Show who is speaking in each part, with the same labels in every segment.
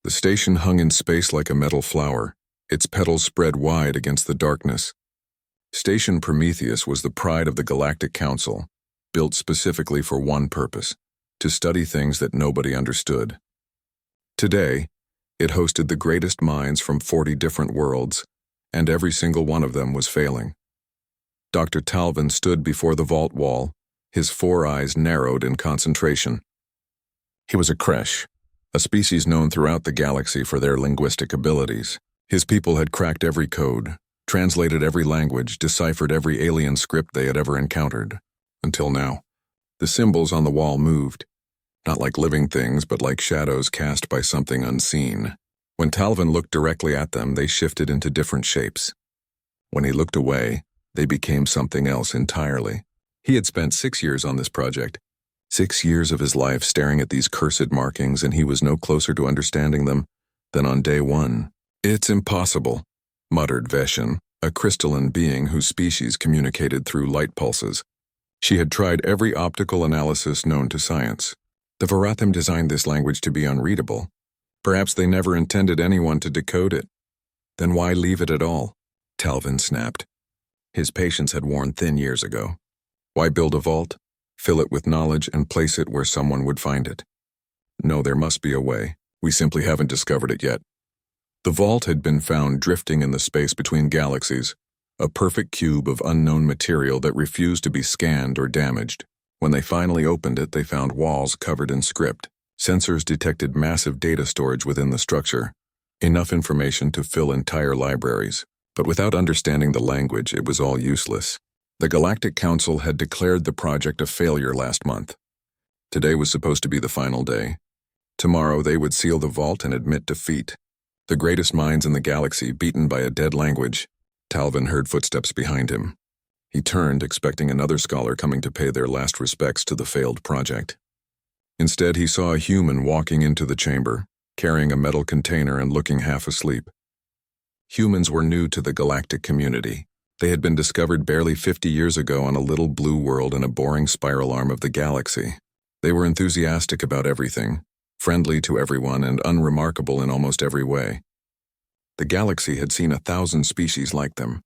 Speaker 1: The station hung in space like a metal flower, its petals spread wide against the darkness. Station Prometheus was the pride of the Galactic Council, built specifically for one purpose: to study things that nobody understood. Today, it hosted the greatest minds from 40 different worlds, and every single one of them was failing. Dr. Talvin stood before the vault wall, his 4 eyes narrowed in concentration. He was a Kresh, a species known throughout the galaxy for their linguistic abilities. His people had cracked every code, translated every language, deciphered every alien script they had ever encountered. Until now. The symbols on the wall moved, not like living things, but like shadows cast by something unseen. When Talvin looked directly at them, they shifted into different shapes. When he looked away, they became something else entirely. He had spent 6 years on this project. 6 years of his life staring at these cursed markings, and he was no closer to understanding them than on day 1. "It's impossible," muttered Veshin, a crystalline being whose species communicated through light pulses. She had tried every optical analysis known to science. The Varathim designed this language to be unreadable. Perhaps they never intended anyone to decode it. Then why leave it at all? Talvin snapped. His patience had worn thin years ago. Why build a vault, fill it with knowledge, and place it where someone would find it? No, there must be a way. We simply haven't discovered it yet. The vault had been found drifting in the space between galaxies, a perfect cube of unknown material that refused to be scanned or damaged. When they finally opened it, they found walls covered in script. Sensors detected massive data storage within the structure, enough information to fill entire libraries. But without understanding the language, it was all useless. The Galactic Council had declared the project a failure last month. Today was supposed to be the final day. Tomorrow they would seal the vault and admit defeat. The greatest minds in the galaxy beaten by a dead language. Talvin heard footsteps behind him. He turned, expecting another scholar coming to pay their last respects to the failed project. Instead, he saw a human walking into the chamber, carrying a metal container and looking half asleep. Humans were new to the galactic community. They had been discovered barely 50 years ago on a little blue world in a boring spiral arm of the galaxy. They were enthusiastic about everything, friendly to everyone, and unremarkable in almost every way. The galaxy had seen 1,000 species like them.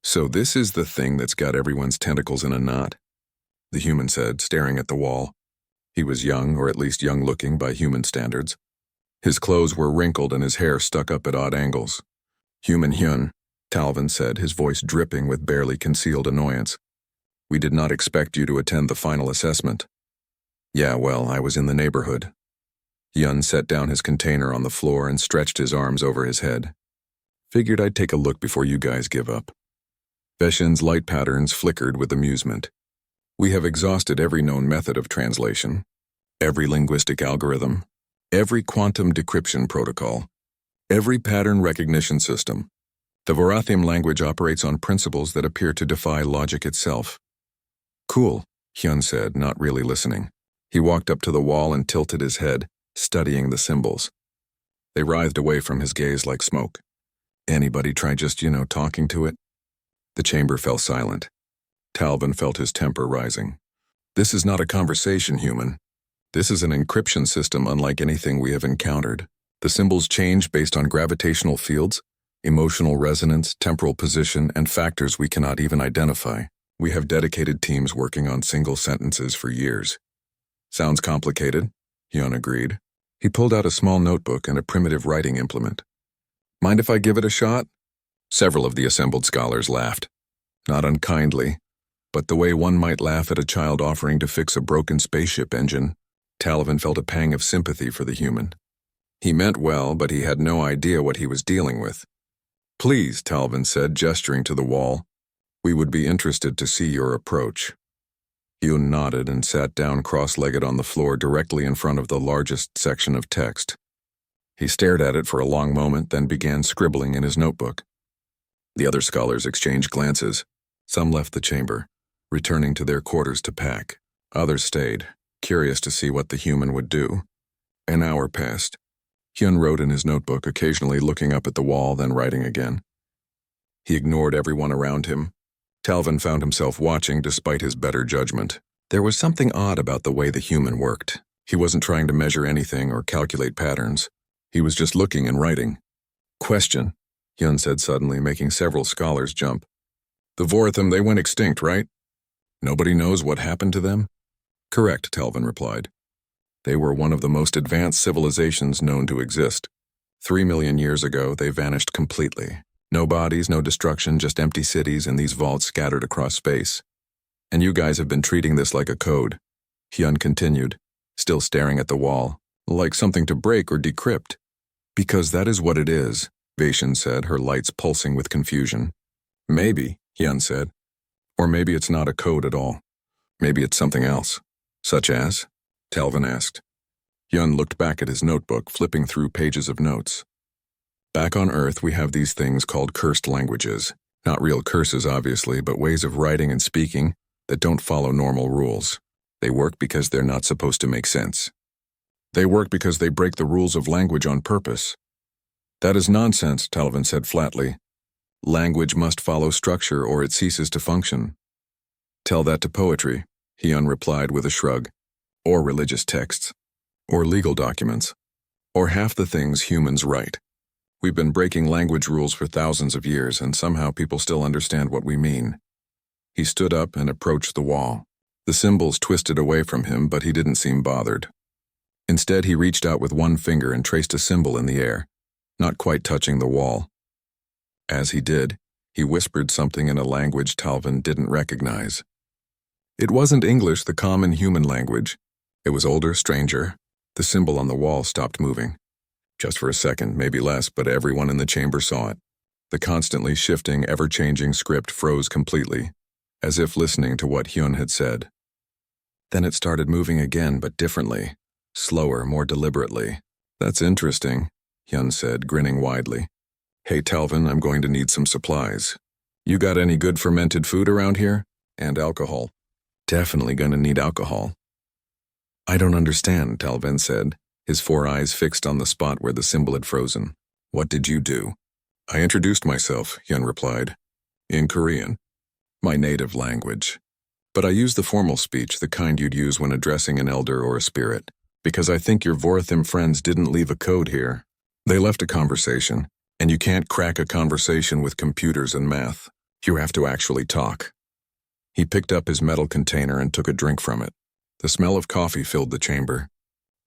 Speaker 1: "So this is the thing that's got everyone's tentacles in a knot," the human said, staring at the wall. He was young, or at least young-looking by human standards. His clothes were wrinkled and his hair stuck up at odd angles. "Human Hyun," Talvin said, his voice dripping with barely concealed annoyance. "We did not expect you to attend the final assessment." "Yeah, well, I was in the neighborhood." Hyun set down his container on the floor and stretched his arms over his head. "Figured I'd take a look before you guys give up." Veshin's light patterns flickered with amusement. "We have exhausted every known method of translation, every linguistic algorithm, every quantum decryption protocol, every pattern recognition system. The Varathim language operates on principles that appear to defy logic itself." "Cool," Hyun said, not really listening. He walked up to the wall and tilted his head, studying the symbols. They writhed away from his gaze like smoke. "Anybody try just, talking to it?" The chamber fell silent. Talvin felt his temper rising. "This is not a conversation, human. This is an encryption system unlike anything we have encountered. The symbols change based on gravitational fields, emotional resonance, temporal position, and factors we cannot even identify. We have dedicated teams working on single sentences for years." "Sounds complicated," Hyun agreed. He pulled out a small notebook and a primitive writing implement. "Mind if I give it a shot?" Several of the assembled scholars laughed. Not unkindly, but the way one might laugh at a child offering to fix a broken spaceship engine. Talvin felt a pang of sympathy for the human. He meant well, but he had no idea what he was dealing with. "Please," Talvin said, gesturing to the wall. "We would be interested to see your approach." Hyun nodded and sat down cross-legged on the floor directly in front of the largest section of text. He stared at it for a long moment, then began scribbling in his notebook. The other scholars exchanged glances. Some left the chamber, returning to their quarters to pack. Others stayed, curious to see what the human would do. An hour passed. Hyun wrote in his notebook, occasionally looking up at the wall, then writing again. He ignored everyone around him. Talvin found himself watching despite his better judgment. There was something odd about the way the human worked. He wasn't trying to measure anything or calculate patterns. He was just looking and writing. Question, Hyun said suddenly, making several scholars jump. The Vortham, they went extinct, right? Nobody knows what happened to them? Correct, Talvin replied. They were one of the most advanced civilizations known to exist. 3 million years ago, they vanished completely. No bodies, no destruction, just empty cities and these vaults scattered across space. And you guys have been treating this like a code, Hyun continued, still staring at the wall, like something to break or decrypt. Because that is what it is, Vaishon said, her lights pulsing with confusion. Maybe, Hyun said. Or maybe it's not a code at all. Maybe it's something else. Such as? Talvin asked. Hyun looked back at his notebook, flipping through pages of notes. Back on Earth, we have these things called cursed languages. Not real curses, obviously, but ways of writing and speaking that don't follow normal rules. They work because they're not supposed to make sense. They work because they break the rules of language on purpose. That is nonsense, Talvin said flatly. Language must follow structure or it ceases to function. Tell that to poetry, Hyun replied with a shrug. Or religious texts. Or legal documents. Or half the things humans write. We've been breaking language rules for thousands of years, and somehow people still understand what we mean. He stood up and approached the wall. The symbols twisted away from him, but he didn't seem bothered. Instead, he reached out with one finger and traced a symbol in the air, not quite touching the wall. As he did, he whispered something in a language Talvin didn't recognize. It wasn't English, the common human language. It was older, stranger. The symbol on the wall stopped moving. Just for a second, maybe less, but everyone in the chamber saw it. The constantly shifting, ever-changing script froze completely, as if listening to what Hyun had said. Then it started moving again, but differently. Slower, more deliberately. That's interesting, Hyun said, grinning widely. Hey Talvin, I'm going to need some supplies. You got any good fermented food around here? And alcohol. Definitely gonna need alcohol. I don't understand, Talvin said, his 4 eyes fixed on the spot where the symbol had frozen. What did you do? I introduced myself, Hyun replied. In Korean. My native language. But I used the formal speech, the kind you'd use when addressing an elder or a spirit, because I think your Vortham friends didn't leave a code here. They left a conversation, and you can't crack a conversation with computers and math. You have to actually talk. He picked up his metal container and took a drink from it. The smell of coffee filled the chamber.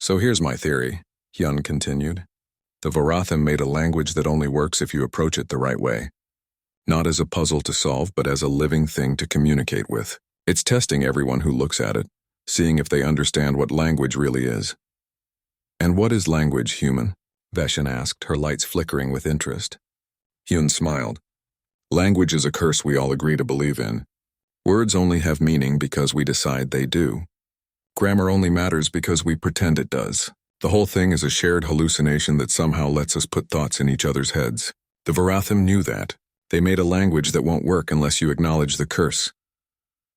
Speaker 1: So here's my theory, Hyun continued. The Vortham made a language that only works if you approach it the right way. Not as a puzzle to solve, but as a living thing to communicate with. It's testing everyone who looks at it, seeing if they understand what language really is. And what is language, human? Vaishon asked, her lights flickering with interest. Hyun smiled. Language is a curse we all agree to believe in. Words only have meaning because we decide they do. Grammar only matters because we pretend it does. The whole thing is a shared hallucination that somehow lets us put thoughts in each other's heads. The Vortham knew that. They made a language that won't work unless you acknowledge the curse.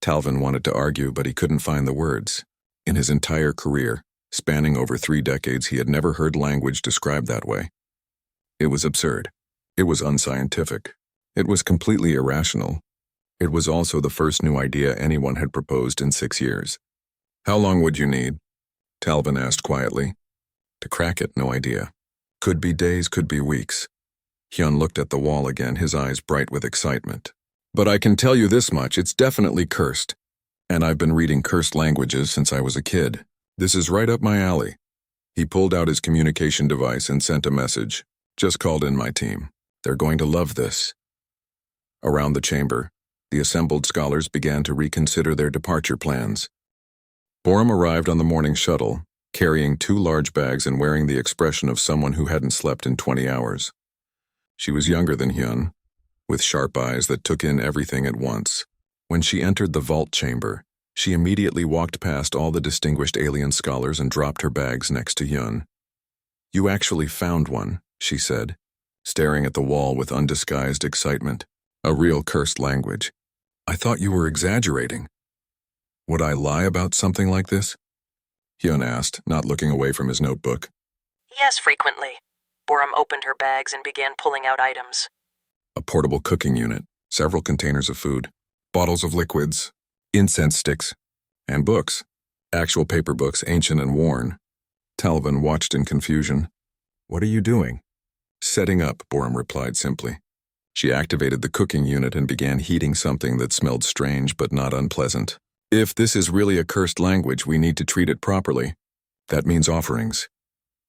Speaker 1: Talvin wanted to argue, but he couldn't find the words. In his entire career, spanning over 3 decades, he had never heard language described that way. It was absurd. It was unscientific. It was completely irrational. It was also the first new idea anyone had proposed in 6 years. How long would you need? Talvin asked quietly. To crack it, no idea. Could be days, could be weeks. Hyun looked at the wall again, his eyes bright with excitement. But I can tell you this much, it's definitely cursed. And I've been reading cursed languages since I was a kid. This is right up my alley. He pulled out his communication device and sent a message. Just called in my team. They're going to love this. Around the chamber, the assembled scholars began to reconsider their departure plans. Borum arrived on the morning shuttle, carrying 2 large bags and wearing the expression of someone who hadn't slept in 20 hours. She was younger than Hyun, with sharp eyes that took in everything at once. When she entered the vault chamber, she immediately walked past all the distinguished alien scholars and dropped her bags next to Hyun. You actually found one, she said, staring at the wall with undisguised excitement. A real cursed language. I thought you were exaggerating. Would I lie about something like this? Hyun asked, not looking away from his notebook.
Speaker 2: Yes, frequently. Borum opened her bags and began pulling out items.
Speaker 1: A portable cooking unit, several containers of food, bottles of liquids, incense sticks, and books. Actual paper books, ancient and worn. Talvin watched in confusion. What are you doing? Setting up, Borum replied simply. She activated the cooking unit and began heating something that smelled strange but not unpleasant. If this is really a cursed language, we need to treat it properly. That means offerings.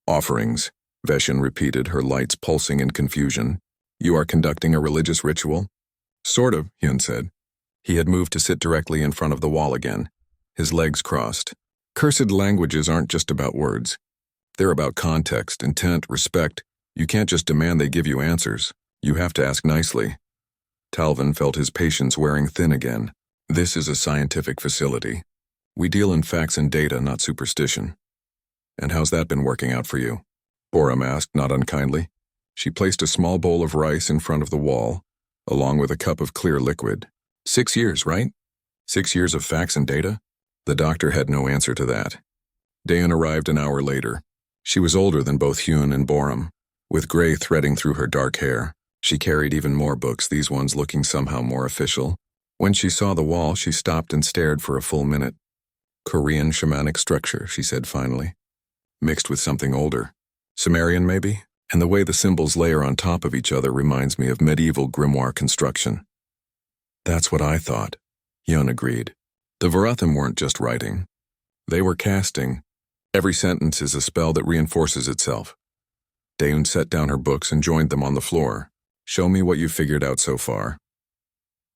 Speaker 1: Offerings, Veshin repeated, her lights pulsing in confusion. You are conducting a religious ritual? Sort of, Hyun said. He had moved to sit directly in front of the wall again, his legs crossed. Cursed languages aren't just about words. They're about context, intent, respect. You can't just demand they give you answers. You have to ask nicely. Talvin felt his patience wearing thin again. This is a scientific facility. We deal in facts and data, not superstition. And how's that been working out for you? Borum asked, not unkindly. She placed a small bowl of rice in front of the wall, along with a cup of clear liquid. 6 years, right? 6 years of facts and data? The doctor had no answer to that. Daeun arrived an hour later. She was older than both Hyun and Borum, with gray threading through her dark hair. She carried even more books, these ones looking somehow more official. When she saw the wall, she stopped and stared for a full minute. Korean shamanic structure, she said finally. Mixed with something older. Sumerian, maybe? And the way the symbols layer on top of each other reminds me of medieval grimoire construction. That's what I thought, Hyun agreed. The Varathim weren't just writing. They were casting. Every sentence is a spell that reinforces itself. Daeun set down her books and joined them on the floor. Show me what you figured out so far.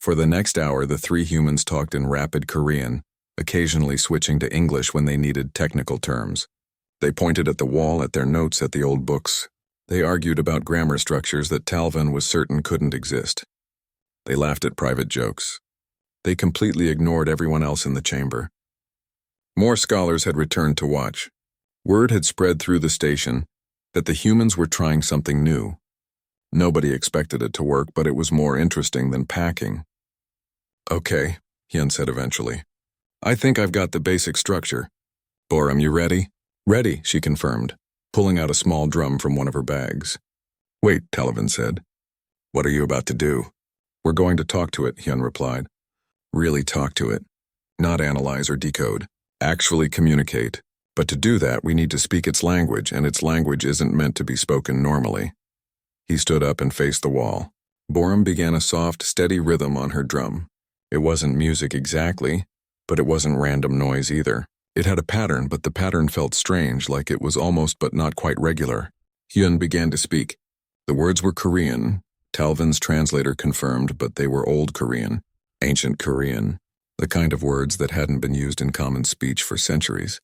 Speaker 1: For the next hour, the three humans talked in rapid Korean, occasionally switching to English when they needed technical terms. They pointed at the wall, at their notes, at the old books. They argued about grammar structures that Talvin was certain couldn't exist. They laughed at private jokes. They completely ignored everyone else in the chamber. More scholars had returned to watch. Word had spread through the station that the humans were trying something new. Nobody expected it to work, but it was more interesting than packing. Okay, Hyun said eventually. I think I've got the basic structure. Borum, you ready? Ready, she confirmed, pulling out a small drum from one of her bags. Wait, Talvin said. What are you about to do? We're going to talk to it, Hyun replied. Really talk to it. Not analyze or decode. Actually communicate. But to do that, we need to speak its language, and its language isn't meant to be spoken normally. He stood up and faced the wall. Borum began a soft, steady rhythm on her drum. It wasn't music exactly, but it wasn't random noise either. It had a pattern, but the pattern felt strange, like it was almost but not quite regular. Hyun began to speak. The words were Korean. Talvin's translator confirmed, but they were Old Korean, ancient Korean, the kind of words that hadn't been used in common speech for centuries.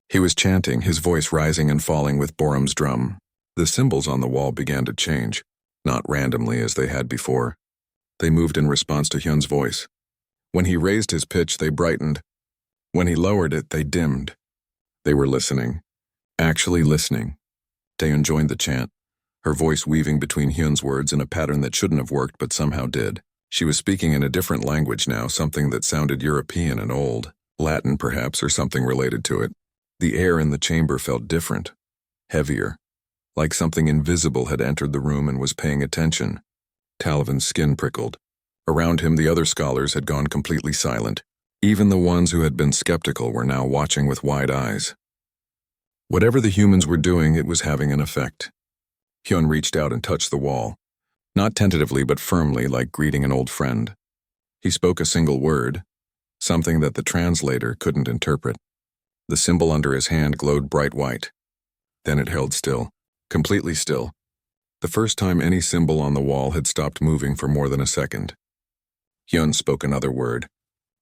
Speaker 1: He was chanting, his voice rising and falling with Borum's drum. The symbols on the wall began to change, not randomly as they had before. They moved in response to Hyun's voice. When he raised his pitch, they brightened. When he lowered it, they dimmed. They were listening. Actually listening. Daeun joined the chant, her voice weaving between Hyun's words in a pattern that shouldn't have worked but somehow did. She was speaking in a different language now, something that sounded European and old, Latin perhaps, or something related to it. The air in the chamber felt different, heavier, like something invisible had entered the room and was paying attention. Talvin's skin prickled. Around him, the other scholars had gone completely silent. Even the ones who had been skeptical were now watching with wide eyes. Whatever the humans were doing, it was having an effect. Hyun reached out and touched the wall, not tentatively but firmly, like greeting an old friend. He spoke a single word, something that the translator couldn't interpret. The symbol under his hand glowed bright white. Then it held still, completely still. The first time any symbol on the wall had stopped moving for more than a second. Hyun spoke another word.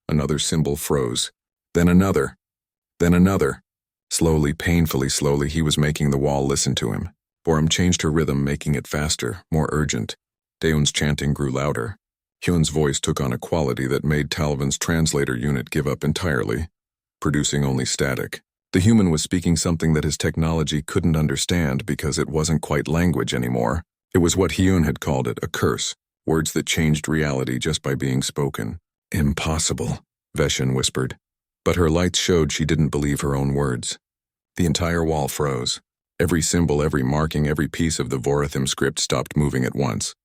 Speaker 1: Another symbol froze. Then another. Then another. Slowly, painfully slowly, he was making the wall listen to him. Borum changed her rhythm, making it faster, more urgent. Daeun's chanting grew louder. Hyun's voice took on a quality that made Talvin's translator unit give up entirely, producing only static. The human was speaking something that his technology couldn't understand because it wasn't quite language anymore. It was what Hyun had called it, a curse, words that changed reality just by being spoken. Impossible, Veshin whispered. But her lights showed she didn't believe her own words. The entire wall froze. Every symbol, every marking, every piece of the Varathim script stopped moving at once.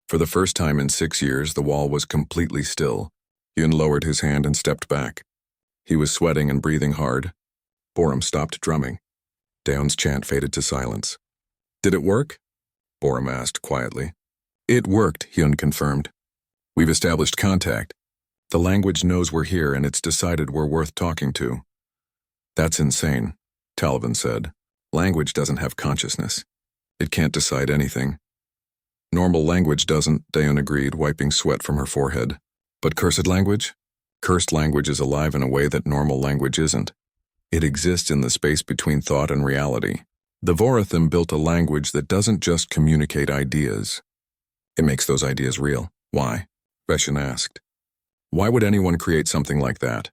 Speaker 1: For the first time in 6 years, the wall was completely still. Hyun lowered his hand and stepped back. He was sweating and breathing hard. Borum stopped drumming. Daeun's chant faded to silence. Did it work? Borum asked quietly. It worked, Hyun confirmed. We've established contact. The language knows we're here and it's decided we're worth talking to. That's insane, Talvin said. Language doesn't have consciousness. It can't decide anything. Normal language doesn't, Daeun agreed, wiping sweat from her forehead. But cursed language? Cursed language is alive in a way that normal language isn't. It exists in the space between thought and reality. The Vorathim built a language that doesn't just communicate ideas. It makes those ideas real. Why? Reshin asked. Why would anyone create something like that?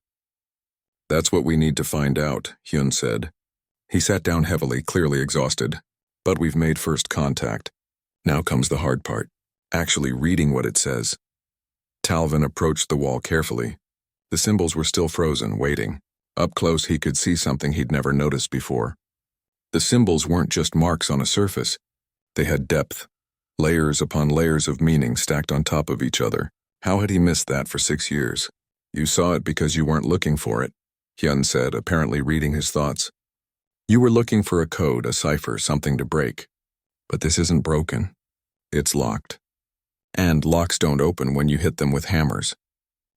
Speaker 1: That's what we need to find out, Hyun said. He sat down heavily, clearly exhausted. But we've made first contact. Now comes the hard part, actually reading what it says. Talvin approached the wall carefully. The symbols were still frozen, waiting. Up close he could see something he'd never noticed before. The symbols weren't just marks on a surface. They had depth, layers upon layers of meaning stacked on top of each other. How had he missed that for 6 years? You saw it because you weren't looking for it, Hyun said, apparently reading his thoughts. You were looking for a code, a cipher, something to break. But this isn't broken. It's locked. And locks don't open when you hit them with hammers.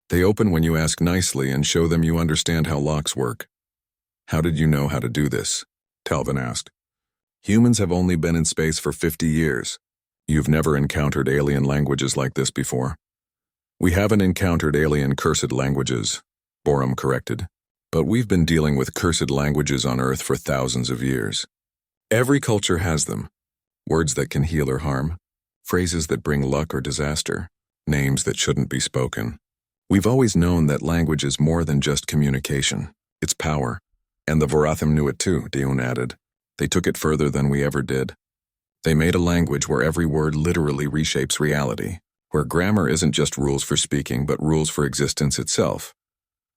Speaker 1: They open when you ask nicely and show them you understand how locks work. How did you know how to do this? Talvin asked. Humans have only been in space for 50 years. You've never encountered alien languages like this before. We haven't encountered alien cursed languages, Borum corrected. But we've been dealing with cursed languages on Earth for thousands of years. Every culture has them. Words that can heal or harm, phrases that bring luck or disaster, names that shouldn't be spoken. We've always known that language is more than just communication. It's power. And the Vorathim knew it too, Daeun added. They took it further than we ever did. They made a language where every word literally reshapes reality, where grammar isn't just rules for speaking but rules for existence itself.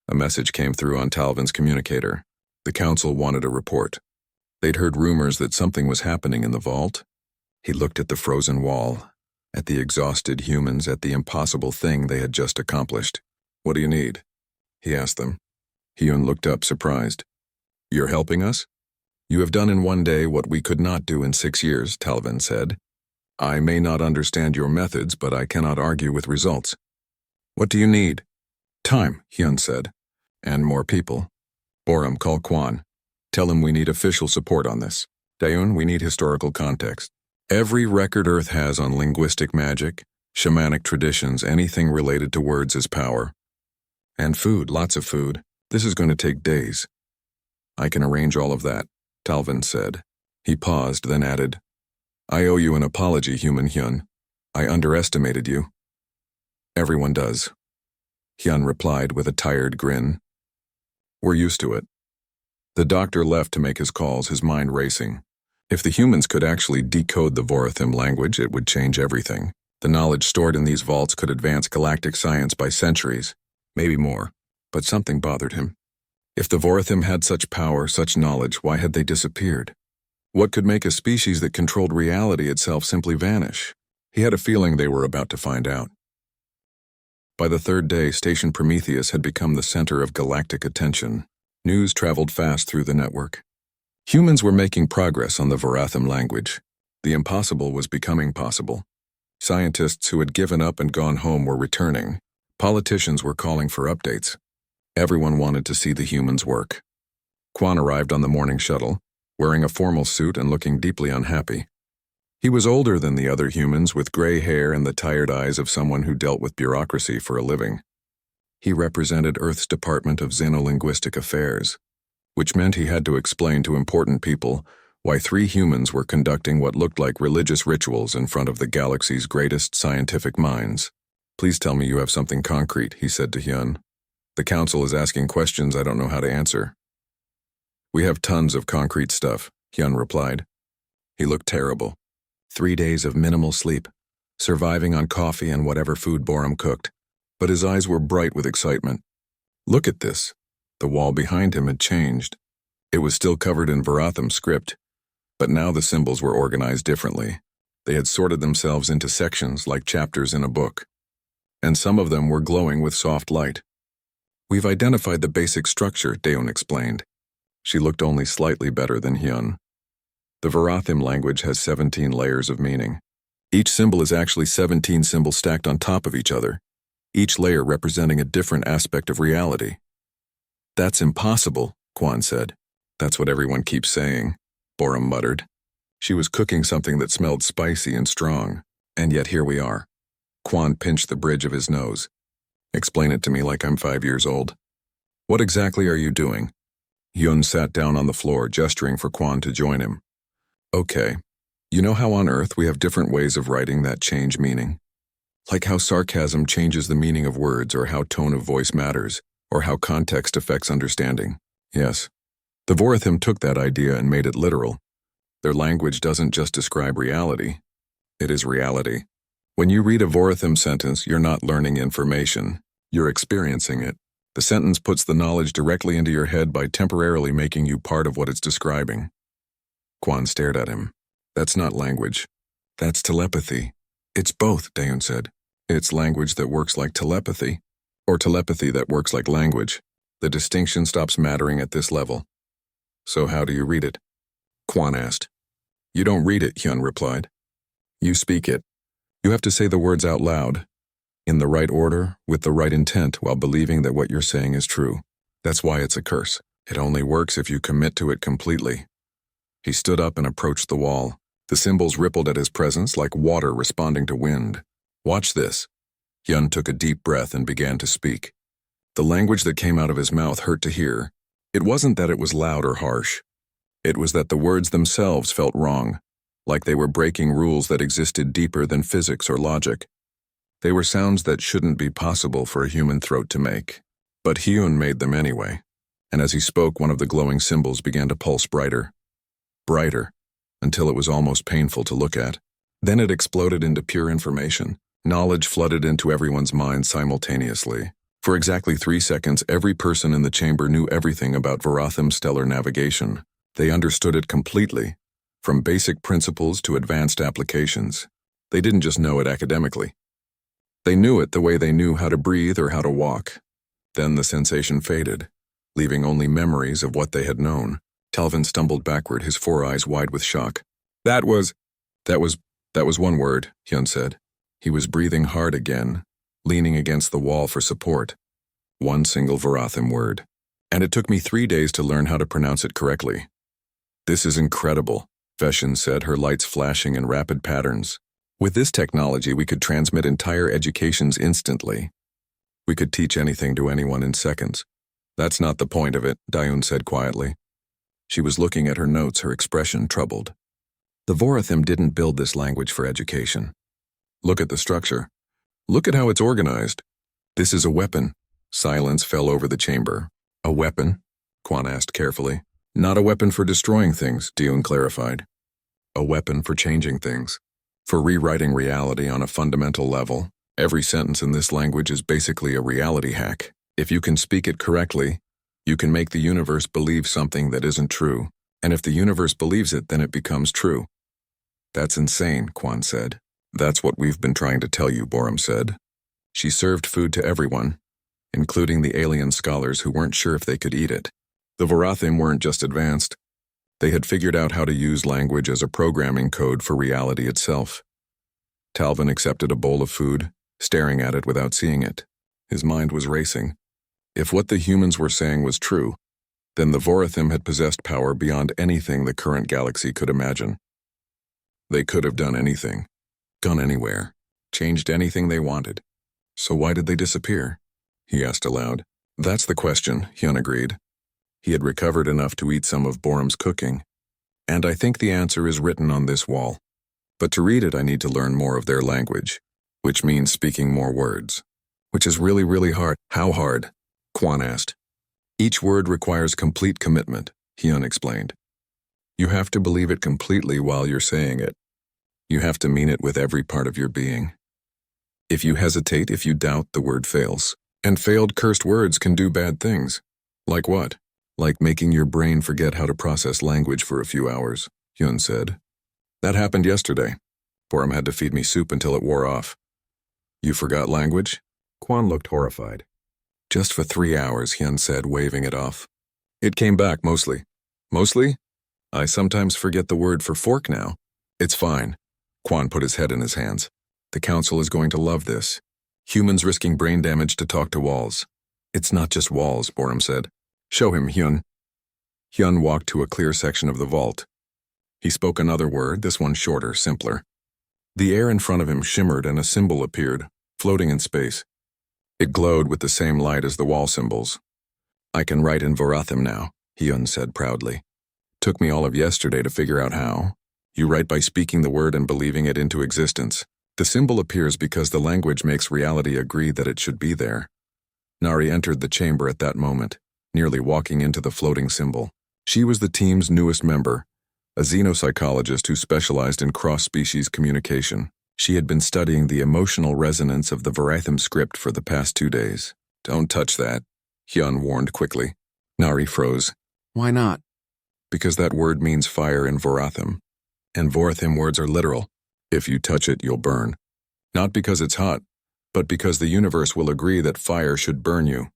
Speaker 1: A message came through on Talvin's communicator. The council wanted a report. They'd heard rumors that something was happening in the vault. He looked at the frozen wall, at the exhausted humans, at the impossible thing they had just accomplished. What do you need? He asked them. Hyun looked up, surprised. You're helping us? You have done in 1 day what we could not do in 6 years, Talvin said. I may not understand your methods, but I cannot argue with results. What do you need? Time, Hyun said. And more people. Borum, call Kwan. Tell him we need official support on this. Daeun, we need historical context. Every record Earth has on linguistic magic, shamanic traditions, anything related to words is power. And food, lots of food. This is going to take days. I can arrange all of that, Talvin said. He paused, then added, I owe you an apology, Human Hyun. I underestimated you. Everyone does. Hyun replied with a tired grin. We're used to it. The doctor left to make his calls, his mind racing. If the humans could actually decode the Vorathim language, it would change everything. The knowledge stored in these vaults could advance galactic science by centuries, maybe more. But something bothered him. If the Vorathim had such power, such knowledge, why had they disappeared? What could make a species that controlled reality itself simply vanish? He had a feeling they were about to find out. By the 3rd day, Station Prometheus had become the center of galactic attention. News traveled fast through the network. Humans were making progress on the Vorathim language. The impossible was becoming possible. Scientists who had given up and gone home were returning. Politicians were calling for updates. Everyone wanted to see the humans work. Kwan arrived on the morning shuttle, wearing a formal suit and looking deeply unhappy. He was older than the other humans, with gray hair and the tired eyes of someone who dealt with bureaucracy for a living. He represented Earth's Department of Xenolinguistic Affairs, which meant he had to explain to important people why 3 humans were conducting what looked like religious rituals in front of the galaxy's greatest scientific minds. Please tell me you have something concrete, he said to Hyun. The council is asking questions I don't know how to answer. We have tons of concrete stuff, Hyun replied. He looked terrible. 3 days of minimal sleep, surviving on coffee and whatever food Borum cooked, but his eyes were bright with excitement. Look at this. The wall behind him had changed. It was still covered in Vorathim script, but now the symbols were organized differently. They had sorted themselves into sections like chapters in a book, and some of them were glowing with soft light. We've identified the basic structure, Daeun explained. She looked only slightly better than Hyun. The Varathim language has 17 layers of meaning. Each symbol is actually 17 symbols stacked on top of each other, each layer representing a different aspect of reality. That's impossible, Quan said. That's what everyone keeps saying, Borum muttered. She was cooking something that smelled spicy and strong, and yet here we are. Quan pinched the bridge of his nose. Explain it to me like I'm 5 years old. What exactly are you doing? Yun sat down on the floor, gesturing for Quan to join him. Okay. You know how on Earth we have different ways of writing that change meaning? Like how sarcasm changes the meaning of words, or how tone of voice matters, or how context affects understanding. Yes. The Varathim took that idea and made it literal. Their language doesn't just describe reality. It is reality. When you read a Varathim sentence, you're not learning information. You're experiencing it. The sentence puts the knowledge directly into your head by temporarily making you part of what it's describing. Quan stared at him. That's not language. That's telepathy. It's both, Dayun said. It's language that works like telepathy, or telepathy that works like language. The distinction stops mattering at this level. So how do you read it? Quan asked. You don't read it, Hyun replied. You speak it. You have to say the words out loud, in the right order, with the right intent, while believing that what you're saying is true. That's why it's a curse. It only works if you commit to it completely. He stood up and approached the wall. The symbols rippled at his presence like water responding to wind. Watch this. Hyun took a deep breath and began to speak. The language that came out of his mouth hurt to hear. It wasn't that it was loud or harsh. It was that the words themselves felt wrong, like they were breaking rules that existed deeper than physics or logic. They were sounds that shouldn't be possible for a human throat to make. But Hyun made them anyway, and as he spoke, one of the glowing symbols began to pulse brighter. Brighter, until it was almost painful to look at. Then it exploded into pure information. Knowledge flooded into everyone's mind simultaneously. For exactly 3 seconds, every person in the chamber knew everything about Varathim stellar navigation. They understood it completely, from basic principles to advanced applications. They didn't just know it academically. They knew it the way they knew how to breathe or how to walk. Then the sensation faded, leaving only memories of what they had known. Talvin stumbled backward, his 4 eyes wide with shock. That was one word, Hyun said. He was breathing hard again, leaning against the wall for support. One single Varathim word. And it took me 3 days to learn how to pronounce it correctly. This is incredible, Veshin said, her lights flashing in rapid patterns. With this technology, we could transmit entire educations instantly. We could teach anything to anyone in seconds. That's not the point of it, Dayun said quietly. She was looking at her notes, her expression troubled. The Varathim didn't build this language for education. Look at the structure. Look at how it's organized. This is a weapon. Silence fell over the chamber. A weapon? Quan asked carefully. Not a weapon for destroying things, Dayun clarified. A weapon for changing things. For rewriting reality on a fundamental level. Every sentence in this language is basically a reality hack. If you can speak it correctly, you can make the universe believe something that isn't true. And if the universe believes it, then it becomes true. That's insane, Quan said. That's what we've been trying to tell you, Borum said. She served food to everyone, including the alien scholars who weren't sure if they could eat it. The Varathim weren't just advanced. They had figured out how to use language as a programming code for reality itself. Talvin accepted a bowl of food, staring at it without seeing it. His mind was racing. If what the humans were saying was true, then the Varathim had possessed power beyond anything the current galaxy could imagine. They could have done anything, gone anywhere, changed anything they wanted. So why did they disappear? He asked aloud. That's the question, Hyun agreed. He had recovered enough to eat some of Borum's cooking, and I think the answer is written on this wall. But to read it, I need to learn more of their language, which means speaking more words, which is really, really hard. How hard? Quan asked. Each word requires complete commitment, Hyun explained. You have to believe it completely while you're saying it. You have to mean it with every part of your being. If you hesitate, if you doubt, the word fails. And failed cursed words can do bad things. Like what? Like making your brain forget how to process language for a few hours, Hyun said. That happened yesterday. Borum had to feed me soup until it wore off. You forgot language? Quan looked horrified. Just for 3 hours, Hyun said, waving it off. It came back mostly. Mostly? I sometimes forget the word for fork now. It's fine. Quan put his head in his hands. The council is going to love this. Humans risking brain damage to talk to walls. It's not just walls, Borum said. Show him, Hyun. Hyun walked to a clear section of the vault. He spoke another word, this one shorter, simpler. The air in front of him shimmered and a symbol appeared, floating in space. It glowed with the same light as the wall symbols. I can write in Vorathim now, Hyun said proudly. Took me all of yesterday to figure out how. You write by speaking the word and believing it into existence. The symbol appears because the language makes reality agree that it should be there. Nari entered the chamber at that moment, nearly walking into the floating symbol. She was the team's newest member, a xenopsychologist who specialized in cross-species communication. She had been studying the emotional resonance of the Vorathim script for the past 2 days. Don't touch that, Hyun warned quickly. Nari froze. Why not? Because that word means fire in Vorathim, and Vorathim words are literal. If you touch it, you'll burn. Not because it's hot, but because the universe will agree that fire should burn you.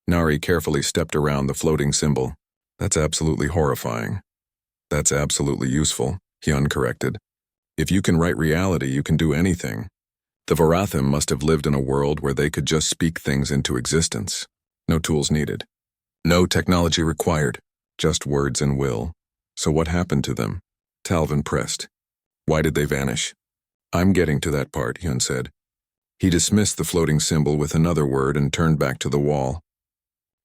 Speaker 1: Nari carefully stepped around the floating symbol. That's absolutely horrifying. That's absolutely useful, Hyun corrected. If you can write reality, you can do anything. The Vorathim must have lived in a world where they could just speak things into existence. No tools needed. No technology required. Just words and will. So what happened to them? Talvin pressed. Why did they vanish? I'm getting to that part, Hyun said. He dismissed the floating symbol with another word and turned back to the wall.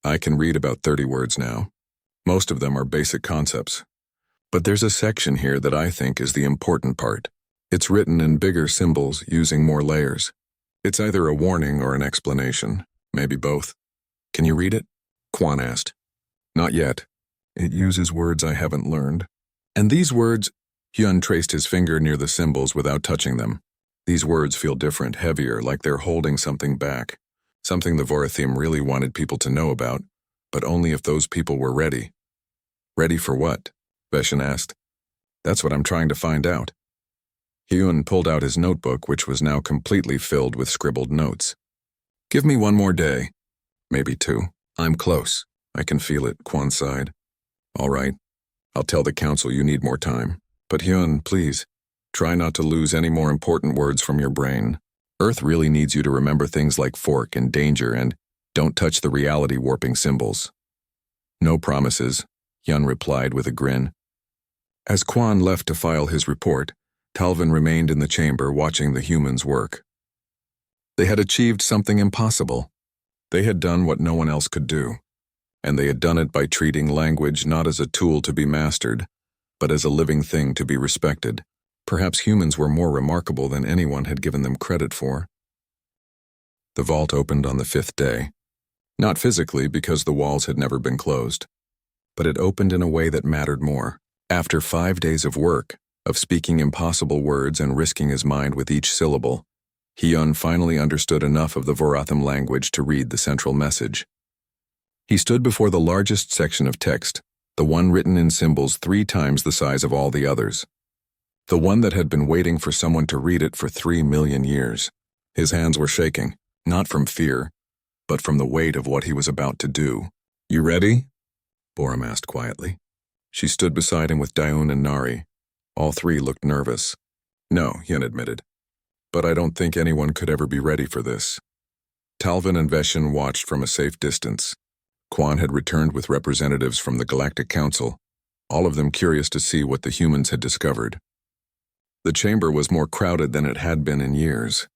Speaker 1: I can read about 30 words now. Most of them are basic concepts. But there's a section here that I think is the important part. It's written in bigger symbols using more layers. It's either a warning or an explanation, maybe both. Can you read it? Quan asked. Not yet. It uses words I haven't learned. And these words, Hyun traced his finger near the symbols without touching them. These words feel different, heavier, like they're holding something back. Something the Vorathim really wanted people to know about, but only if those people were ready. Ready for what? Veshin asked. That's what I'm trying to find out. Hyun pulled out his notebook, which was now completely filled with scribbled notes. Give me 1 more day. Maybe 2. I'm close. I can feel it, Quan sighed. All right. I'll tell the council you need more time. But Hyun, please, try not to lose any more important words from your brain. Earth really needs you to remember things like fork and danger and don't touch the reality-warping symbols. No promises, Hyun replied with a grin. As Quan left to file his report, Talvin remained in the chamber watching the humans work. They had achieved something impossible. They had done what no one else could do, and they had done it by treating language not as a tool to be mastered, but as a living thing to be respected. Perhaps humans were more remarkable than anyone had given them credit for. The vault opened on the 5th day. Not physically, because the walls had never been closed, but it opened in a way that mattered more. After 5 days of work, of speaking impossible words and risking his mind with each syllable, Hyun finally understood enough of the Vorathim language to read the central message. He stood before the largest section of text, the one written in symbols 3 times the size of all the others. The one that had been waiting for someone to read it for 3 million years. His hands were shaking, not from fear, but from the weight of what he was about to do. You ready? Borum asked quietly. She stood beside him with Daeun and Nari. All 3 looked nervous. No, Hyun admitted. But I don't think anyone could ever be ready for this. Talvin and Veshin watched from a safe distance. Quan had returned with representatives from the Galactic Council, all of them curious to see what the humans had discovered. The chamber was more crowded than it had been in years.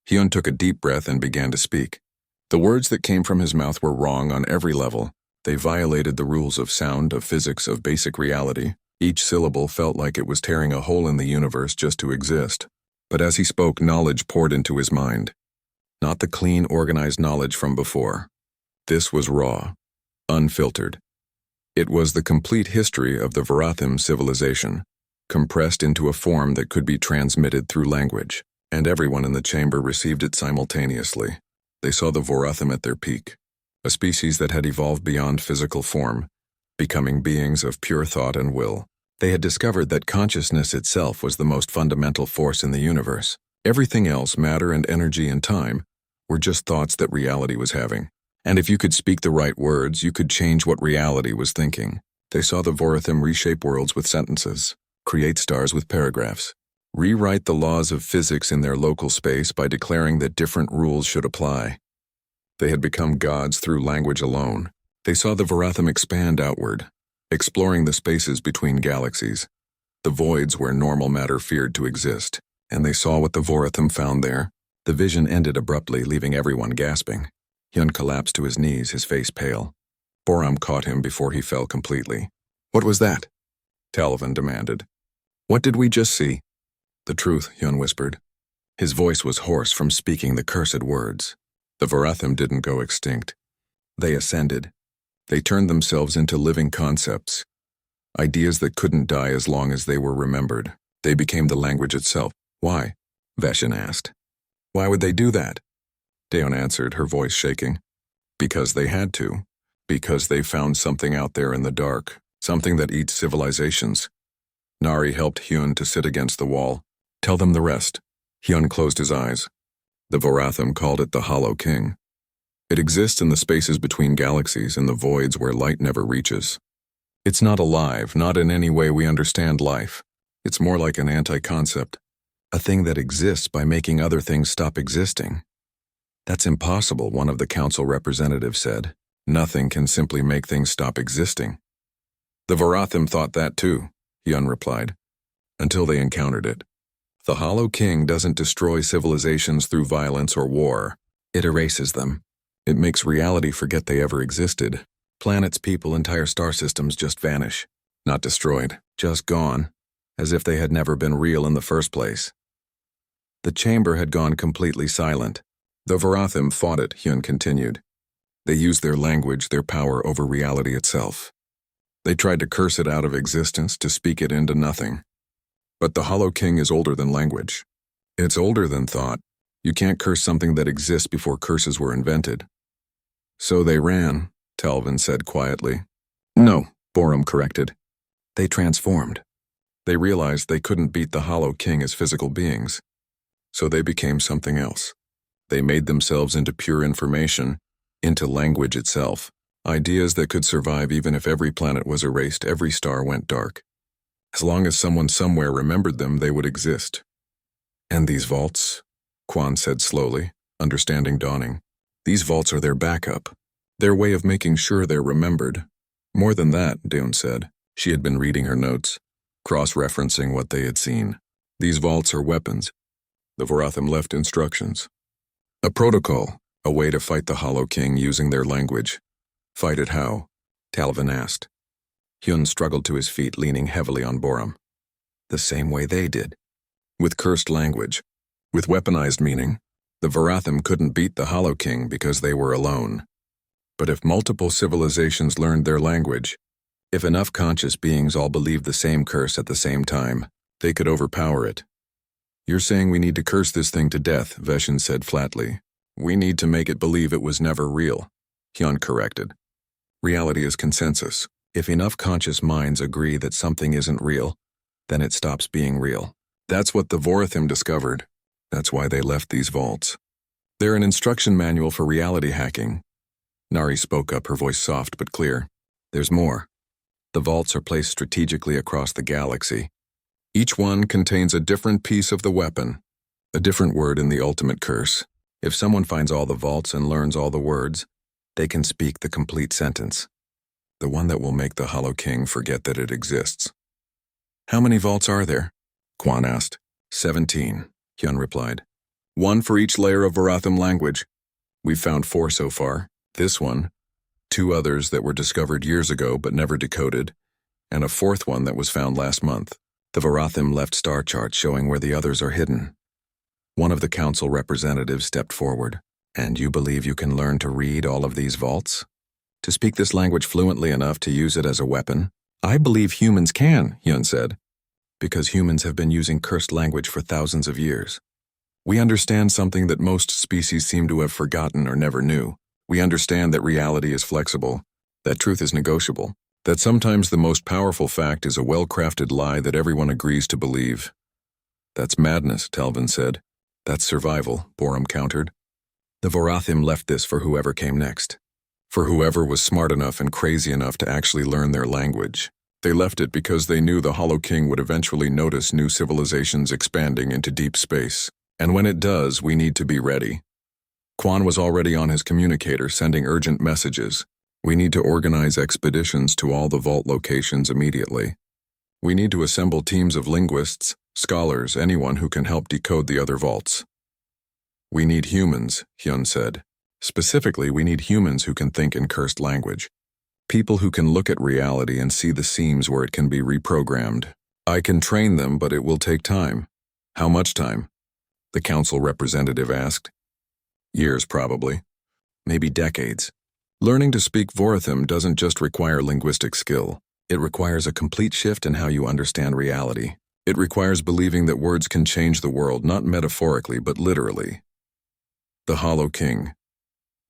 Speaker 1: Hyun took a deep breath and began to speak. The words that came from his mouth were wrong on every level. They violated the rules of sound, of physics, of basic reality. Each syllable felt like it was tearing a hole in the universe just to exist. But as he spoke, knowledge poured into his mind. Not the clean, organized knowledge from before. This was raw, unfiltered. It was the complete history of the Vorathim civilization, compressed into a form that could be transmitted through language, and everyone in the chamber received it simultaneously. They saw the Vorathim at their peak, a species that had evolved beyond physical form, becoming beings of pure thought and will. They had discovered that consciousness itself was the most fundamental force in the universe. Everything else, matter and energy and time, were just thoughts that reality was having. And if you could speak the right words, you could change what reality was thinking. They saw the Vorathim reshape worlds with sentences, create stars with paragraphs, rewrite the laws of physics in their local space by declaring that different rules should apply. They had become gods through language alone. They saw the Vorathim expand outward, exploring the spaces between galaxies, the voids where normal matter feared to exist, and they saw what the Vorathim found there. The vision ended abruptly, leaving everyone gasping. Hyun collapsed to his knees, his face pale. Boram caught him before he fell completely. "What was that?" Talvin demanded. "What did we just see?" "The truth," Hyun whispered. His voice was hoarse from speaking the cursed words. The Vorathim didn't go extinct. They ascended. They turned themselves into living concepts, ideas that couldn't die as long as they were remembered. They became the language itself. "Why?" Veshin asked. "Why would they do that?" Daeon answered, her voice shaking. "Because they had to. Because they found something out there in the dark, something that eats civilizations." Nari helped Hyun to sit against the wall. "Tell them the rest." Hyun closed his eyes. The Vorathim called it the Hollow King. It exists in the spaces between galaxies, in the voids where light never reaches. It's not alive, not in any way we understand life. It's more like an anti-concept, a thing that exists by making other things stop existing. "That's impossible," one of the council representatives said. "Nothing can simply make things stop existing." "The Vorathim thought that too," Hyun replied, "until they encountered it. The Hollow King doesn't destroy civilizations through violence or war. It erases them. It makes reality forget they ever existed. Planets, people, entire star systems just vanish. Not destroyed, just gone, as if they had never been real in the first place." The chamber had gone completely silent. "The Vorathim fought it," Hyun continued. "They used their language, their power over reality itself. They tried to curse it out of existence, to speak it into nothing. But the Hollow King is older than language. It's older than thought. You can't curse something that exists before curses were invented." "So they ran," Talvin said quietly. "No," Boram corrected. "They transformed. They realized they couldn't beat the Hollow King as physical beings. So they became something else. They made themselves into pure information, into language itself, ideas that could survive even if every planet was erased, every star went dark. As long as someone somewhere remembered them, they would exist." "And these vaults?" Quan said slowly, understanding dawning. "These vaults are their backup, their way of making sure they're remembered." "More than that," Daeon said. She had been reading her notes, cross-referencing what they had seen. "These vaults are weapons." The Vorathim left instructions. "A protocol, a way to fight the Hollow King using their language." "Fight it how?" Talvin asked. Hyun struggled to his feet, leaning heavily on Boram. "The same way they did. With cursed language. With weaponized meaning. The Vorathim couldn't beat the Hollow King because they were alone. But if multiple civilizations learned their language, if enough conscious beings all believed the same curse at the same time, they could overpower it." "You're saying we need to curse this thing to death," Veshin said flatly. "We need to make it believe it was never real," Hyun corrected. "Reality is consensus. If enough conscious minds agree that something isn't real, then it stops being real. That's what the Vorathim discovered. That's why they left these vaults. They're an instruction manual for reality hacking." Nari spoke up, her voice soft but clear. "There's more. The vaults are placed strategically across the galaxy. Each one contains a different piece of the weapon, a different word in the ultimate curse. If someone finds all the vaults and learns all the words, they can speak the complete sentence. The one that will make the Hollow King forget that it exists." "How many vaults are there?" Quan asked. 17, Hyun replied. "One for each layer of Vorathim language. We've found 4 so far. This one, 2 others that were discovered years ago but never decoded, and a 4th one that was found last month. The Vorathim left star charts showing where the others are hidden." One of the council representatives stepped forward. "And you believe you can learn to read all of these vaults? To speak this language fluently enough to use it as a weapon?" "I believe humans can," Hyun said. "Because humans have been using cursed language for thousands of years. We understand something that most species seem to have forgotten or never knew. We understand that reality is flexible, that truth is negotiable, that sometimes the most powerful fact is a well-crafted lie that everyone agrees to believe." "That's madness," Talvin said. "That's survival," Boram countered. "The Vorathim left this for whoever came next. for whoever was smart enough and crazy enough to actually learn their language. They left it because they knew the Hollow King would eventually notice new civilizations expanding into deep space. And when it does, we need to be ready. Quan was already on his communicator sending urgent messages. We need to organize expeditions to all the vault locations immediately. We need to assemble teams of linguists, scholars, anyone who can help decode the other vaults. We need humans, Hyun said. Specifically, we need humans who can think in cursed language. People who can look at reality and see the seams where it can be reprogrammed. I can train them, but it will take time. How much time? The council representative asked. Years, probably. Maybe decades. Learning to speak Vorathim doesn't just require linguistic skill. It requires a complete shift in how you understand reality. It requires believing that words can change the world, not metaphorically, but literally. The Hollow King,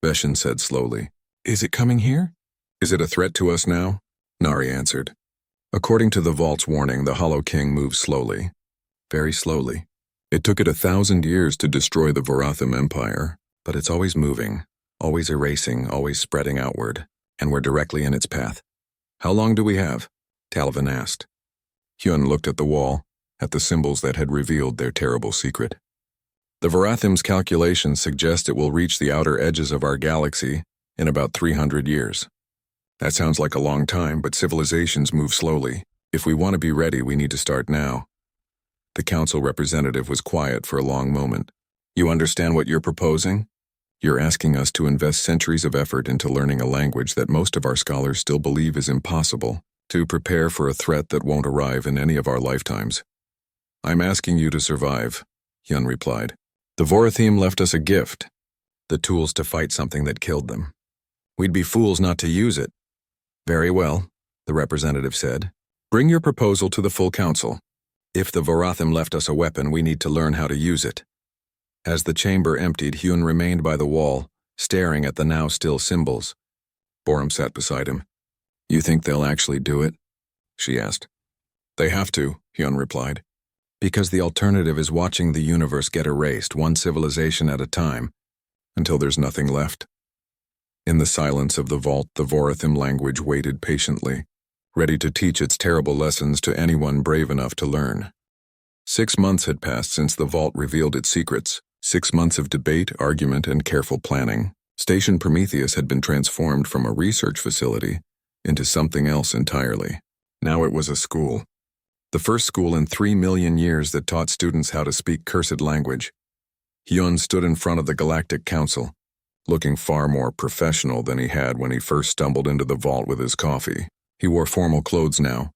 Speaker 1: Veshin said slowly. Is it coming here? Is it a threat to us now? Nari answered. According to the vault's warning, the Hollow King moves slowly. Very slowly. It took it 1,000 years to destroy the Vorathim Empire, but it's always moving, always erasing, always spreading outward, and we're directly in its path. How long do we have? Talvin asked. Hyun looked at the wall, at the symbols that had revealed their terrible secret. The Vorathim's calculations suggest it will reach the outer edges of our galaxy in about 300 years. That sounds like a long time, but civilizations move slowly. If we want to be ready, we need to start now. The council representative was quiet for a long moment. You understand what you're proposing? You're asking us to invest centuries of effort into learning a language that most of our scholars still believe is impossible, to prepare for a threat that won't arrive in any of our lifetimes. I'm asking you to survive, Hyun replied. The Vorathim left us a gift, the tools to fight something that killed them. We'd be fools not to use it. Very well, the representative said. Bring your proposal to the full council. If the Vorathim left us a weapon, we need to learn how to use it. As the chamber emptied, Hyun remained by the wall, staring at the now still symbols. Borum sat beside him. You think they'll actually do it? She asked. They have to, Hyun replied. Because the alternative is watching the universe get erased, one civilization at a time, until there's nothing left. In the silence of the vault, the Vorathim language waited patiently, ready to teach its terrible lessons to anyone brave enough to learn. 6 months had passed since the vault revealed its secrets. 6 months of debate, argument, and careful planning. Station Prometheus had been transformed from a research facility into something else entirely. Now it was a school. The first school in 3 million years that taught students how to speak cursed language. Hyun stood in front of the Galactic Council, looking far more professional than he had when he first stumbled into the vault with his coffee. He wore formal clothes now,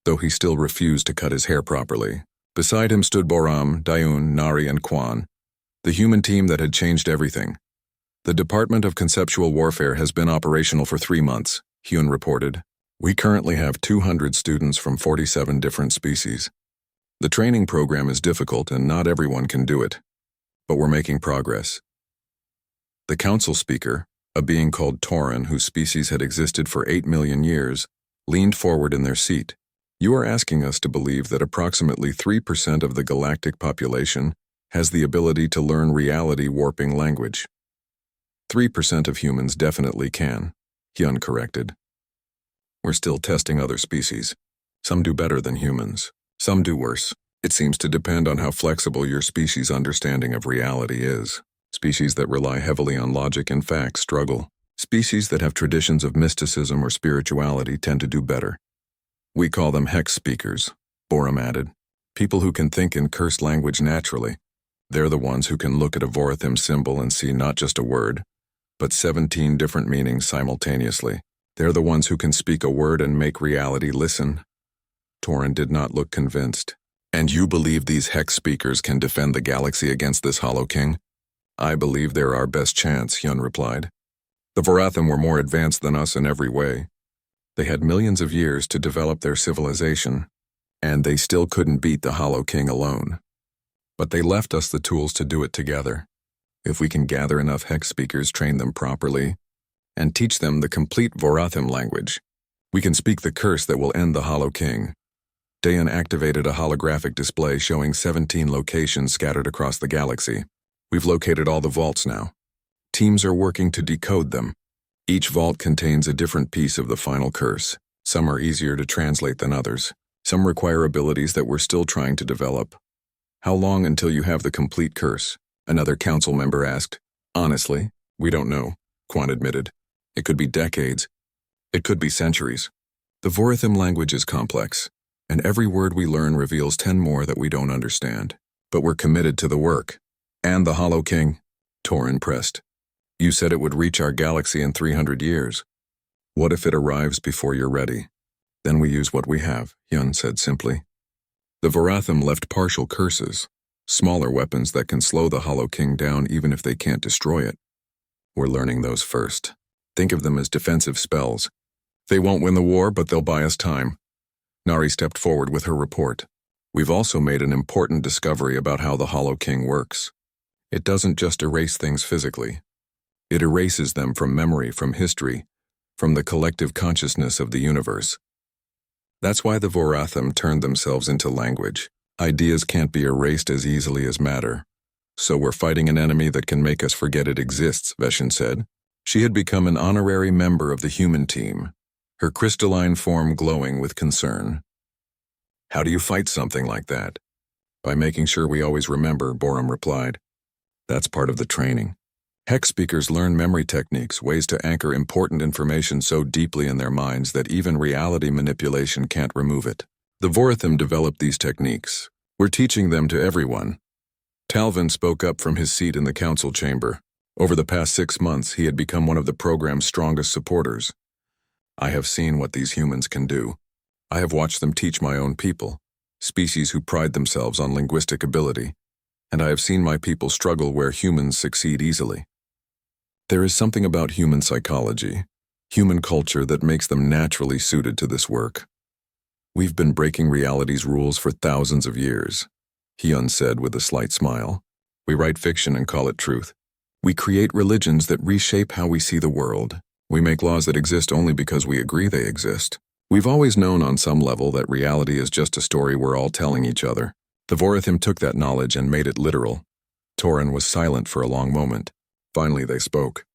Speaker 1: though he still refused to cut his hair properly. Beside him stood Boram, Dayun, Nari, and Quan, the human team that had changed everything. The Department of Conceptual Warfare has been operational for 3 months, Hyun reported. We currently have 200 students from 47 different species. The training program is difficult and not everyone can do it, but we're making progress. The council speaker, a being called Tauren whose species had existed for 8 million years, leaned forward in their seat. You are asking us to believe that approximately 3% of the galactic population has the ability to learn reality-warping language. 3% of humans definitely can, Hyun corrected. We're still testing other species. Some do better than humans. Some do worse. It seems to depend on how flexible your species' understanding of reality is. Species that rely heavily on logic and facts struggle. Species that have traditions of mysticism or spirituality tend to do better. We call them hex speakers, Boram added. People who can think in cursed language naturally. They're the ones who can look at a Vorathim symbol and see not just a word, but 17 different meanings simultaneously. They're the ones who can speak a word and make reality listen. Tauren did not look convinced. And you believe these hex speakers can defend the galaxy against this Hollow King? I believe they're our best chance, Hyun replied. The Vorathim were more advanced than us in every way. They had millions of years to develop their civilization, and they still couldn't beat the Hollow King alone. But they left us the tools to do it together. If we can gather enough hex speakers, train them properly, and teach them the complete Vorathim language, we can speak the curse that will end the Hollow King. Dayan activated a holographic display showing 17 locations scattered across the galaxy. We've located all the vaults now. Teams are working to decode them. Each vault contains a different piece of the final curse. Some are easier to translate than others. Some require abilities that we're still trying to develop. How long until you have the complete curse? Another council member asked. Honestly, we don't know, Quan admitted. It could be decades. It could be centuries. The Vorathim language is complex, and every word we learn reveals 10 more that we don't understand. But we're committed to the work. And the Hollow King? Torin pressed. You said it would reach our galaxy in 300 years. What if it arrives before you're ready? Then we use what we have, Hyun said simply. The Vorathim left partial curses, smaller weapons that can slow the Hollow King down even if they can't destroy it. We're learning those first. Think of them as defensive spells. They won't win the war, but they'll buy us time. Nari stepped forward with her report. We've also made an important discovery about how the Hollow King works. It doesn't just erase things physically. It erases them from memory, from history, from the collective consciousness of the universe. That's why the Vorathim turned themselves into language. Ideas can't be erased as easily as matter. So we're fighting an enemy that can make us forget it exists, Veshin said. She had become an honorary member of the human team, her crystalline form glowing with concern. How do you fight something like that? By making sure we always remember, Borum replied. That's part of the training. Hex speakers learn memory techniques, ways to anchor important information so deeply in their minds that even reality manipulation can't remove it. The Vorathim developed these techniques. We're teaching them to everyone. Talvin spoke up from his seat in the council chamber. Over the past 6 months, he had become one of the program's strongest supporters. I have seen what these humans can do. I have watched them teach my own people, species who pride themselves on linguistic ability, and I have seen my people struggle where humans succeed easily. There is something about human psychology, human culture that makes them naturally suited to this work. We've been breaking reality's rules for thousands of years, Hyun said with a slight smile. We write fiction and call it truth. We create religions that reshape how we see the world. We make laws that exist only because we agree they exist. We've always known on some level that reality is just a story we're all telling each other. The Vorathim took that knowledge and made it literal. Torin was silent for a long moment. Finally they spoke.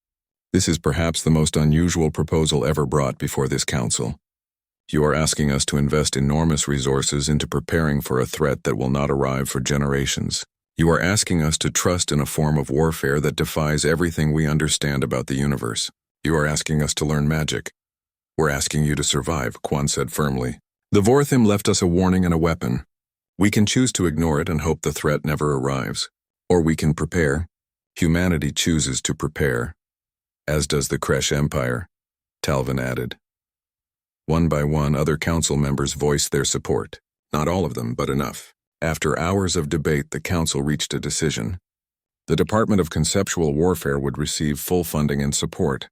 Speaker 1: This is perhaps the most unusual proposal ever brought before this council. You are asking us to invest enormous resources into preparing for a threat that will not arrive for generations. You are asking us to trust in a form of warfare that defies everything we understand about the universe. You are asking us to learn magic. We're asking you to survive, Quan said firmly. The Vorathim left us a warning and a weapon. We can choose to ignore it and hope the threat never arrives. Or we can prepare. Humanity chooses to prepare. As does the Kresh Empire, Talvin added. One by one, other council members voiced their support. Not all of them, but enough. After hours of debate, the council reached a decision. The Department of Conceptual Warfare would receive full funding and support.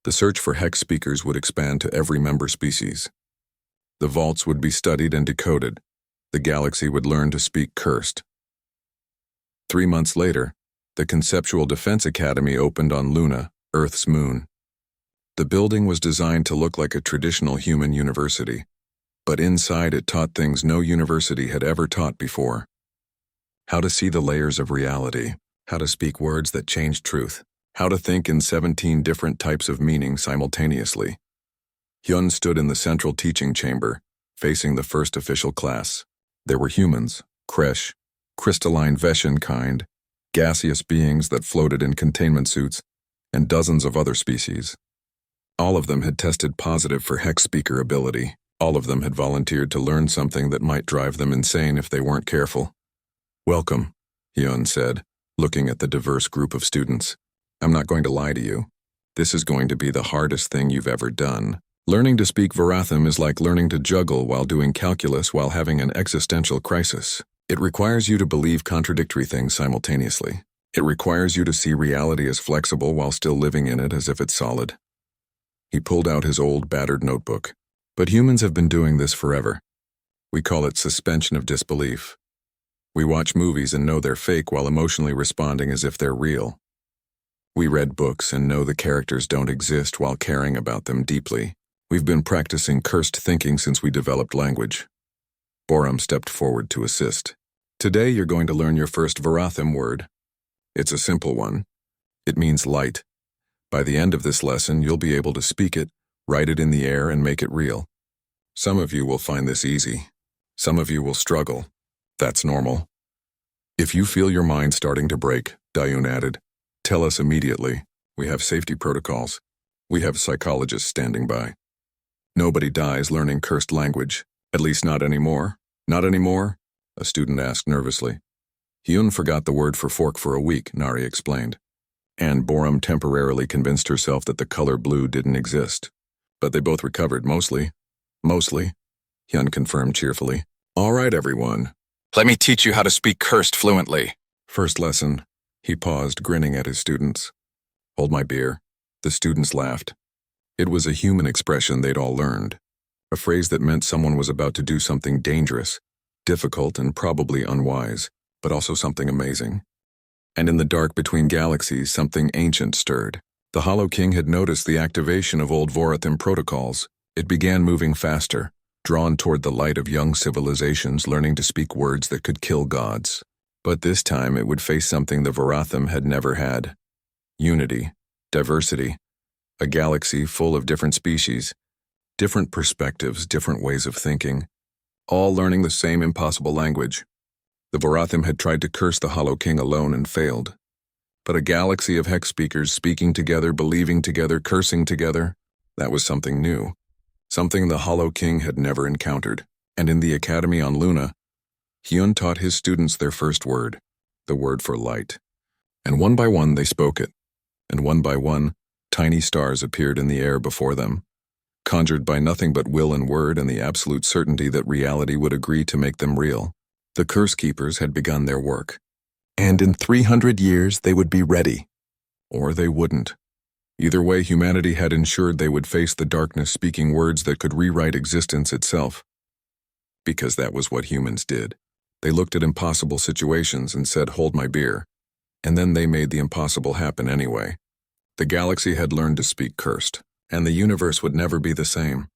Speaker 1: The search for hex speakers would expand to every member species. The vaults would be studied and decoded. The galaxy would learn to speak cursed. 3 months later, the Conceptual Defense Academy opened on Luna, Earth's moon. The building was designed to look like a traditional human university, but inside it taught things no university had ever taught before. How to see the layers of reality, how to speak words that change truth, how to think in 17 different types of meaning simultaneously. Hyun stood in the central teaching chamber, facing the first official class. There were humans, Kresh, crystalline Veshin kind, gaseous beings that floated in containment suits, and dozens of other species. All of them had tested positive for hex speaker ability. All of them had volunteered to learn something that might drive them insane if they weren't careful. Welcome, Hyun said, looking at the diverse group of students. I'm not going to lie to you. This is going to be the hardest thing you've ever done. Learning to speak Vorathim is like learning to juggle while doing calculus while having an existential crisis. It requires you to believe contradictory things simultaneously. It requires you to see reality as flexible while still living in it as if it's solid. He pulled out his old, battered notebook. But humans have been doing this forever. We call it suspension of disbelief. We watch movies and know they're fake while emotionally responding as if they're real. We read books and know the characters don't exist while caring about them deeply. We've been practicing cursed thinking since we developed language. Borum stepped forward to assist. Today you're going to learn your first Vorathim word. It's a simple one. It means light. By the end of this lesson, you'll be able to speak it, write it in the air, and make it real. Some of you will find this easy. Some of you will struggle. That's normal. If you feel your mind starting to break, Dayun added, tell us immediately. We have safety protocols. We have psychologists standing by. Nobody dies learning cursed language. At least not anymore. Not anymore? A student asked nervously. Hyun forgot the word for fork for a week, Nari explained. And Borum temporarily convinced herself that the color blue didn't exist. But they both recovered, mostly. Mostly, Hyun confirmed cheerfully. All right, everyone. Let me teach you how to speak cursed fluently. First lesson. He paused, grinning at his students. Hold my beer. The students laughed. It was a human expression they'd all learned. A phrase that meant someone was about to do something dangerous, difficult, and probably unwise, but also something amazing. And in the dark between galaxies, something ancient stirred. The Hollow King had noticed the activation of old Vorathim protocols. It began moving faster, drawn toward the light of young civilizations learning to speak words that could kill gods. But this time it would face something the Vorathim had never had. Unity, diversity, a galaxy full of different species, different perspectives, different ways of thinking, all learning the same impossible language. The Vorathim had tried to curse the Hollow King alone and failed. But a galaxy of hex speakers speaking together, believing together, cursing together, that was something new. Something the Hollow King had never encountered. And in the academy on Luna, Hyun taught his students their first word, the word for light. And one by one they spoke it. And one by one, tiny stars appeared in the air before them, conjured by nothing but will and word and the absolute certainty that reality would agree to make them real. The Curse Keepers had begun their work. And in 300 years they would be ready. Or they wouldn't. Either way, humanity had ensured they would face the darkness speaking words that could rewrite existence itself. Because that was what humans did. They looked at impossible situations and said, hold my beer. And then they made the impossible happen anyway. The galaxy had learned to speak cursed, and the universe would never be the same.